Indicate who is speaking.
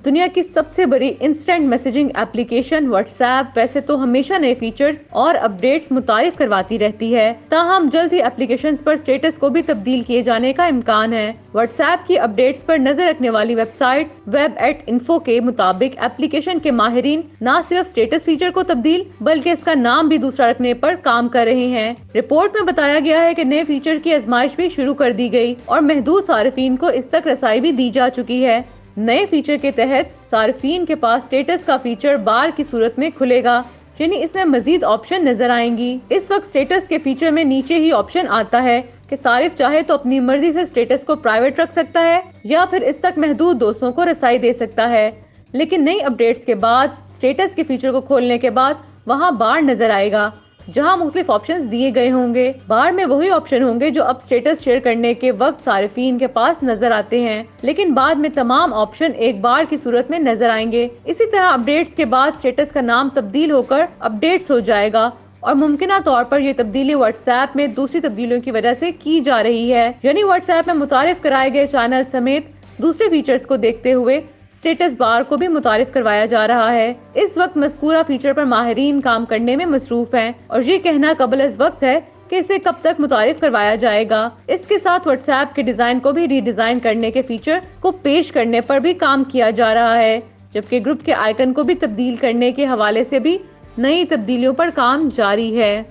Speaker 1: دنیا کی سب سے بڑی instant messaging application what's app ویسے تو ہمیشہ نئے فیچرز اور اپڈیٹس متعارف کرواتی رہتی ہے، تاہم جلد ہی ایپلیکیشنز پر سٹیٹس کو بھی تبدیل کیے جانے کا امکان ہے۔ واٹس ایپ کی اپڈیٹس پر نظر رکھنے والی ویب سائٹ web@info کے مطابق ایپلیکیشن کے ماہرین نہ صرف سٹیٹس فیچر کو تبدیل بلکہ اس کا نام بھی دوسرا رکھنے پر کام کر رہے ہیں۔ رپورٹ میں بتایا گیا ہے کہ نئے فیچر کی آزمائش بھی شروع کر دی گئی اور محدود صارفین کو اس تک رسائی بھی دی جا چکی ہے۔ نئے فیچر کے تحت صارفین کے پاس سٹیٹس کا فیچر بار کی صورت میں کھلے گا، یعنی اس میں مزید آپشن نظر آئیں گی۔ اس وقت سٹیٹس کے فیچر میں نیچے ہی آپشن آتا ہے کہ صارف چاہے تو اپنی مرضی سے سٹیٹس کو پرائیویٹ رکھ سکتا ہے یا پھر اس تک محدود دوستوں کو رسائی دے سکتا ہے۔ لیکن نئی اپڈیٹس کے بعد سٹیٹس کے فیچر کو کھولنے کے بعد وہاں بار نظر آئے گا جہاں مختلف آپشنز دیے گئے ہوں گے۔ بار میں وہی آپشن ہوں گے جو اب سٹیٹس شیئر کرنے کے وقت صارفین کے پاس نظر آتے ہیں، لیکن بعد میں تمام آپشن ایک بار کی صورت میں نظر آئیں گے۔ اسی طرح اپڈیٹس کے بعد سٹیٹس کا نام تبدیل ہو کر اپڈیٹس ہو جائے گا اور ممکنہ طور پر یہ تبدیلی واٹس ایپ میں دوسری تبدیلیوں کی وجہ سے کی جا رہی ہے، یعنی واٹس ایپ میں متعارف کرائے گئے چینل سمیت دوسرے فیچرز کو دیکھتے ہوئے سٹیٹس بار کو بھی متعارف کروایا جا رہا ہے۔ اس وقت مذکورہ فیچر پر ماہرین کام کرنے میں مصروف ہیں اور یہ کہنا قابل وقت ہے کہ اسے کب تک متعارف کروایا جائے گا۔ اس کے ساتھ واٹس ایپ کے ڈیزائن کو بھی ری ڈیزائن کرنے کے فیچر کو پیش کرنے پر بھی کام کیا جا رہا ہے، جبکہ گروپ کے آئیکن کو بھی تبدیل کرنے کے حوالے سے بھی نئی تبدیلیوں پر کام جاری ہے۔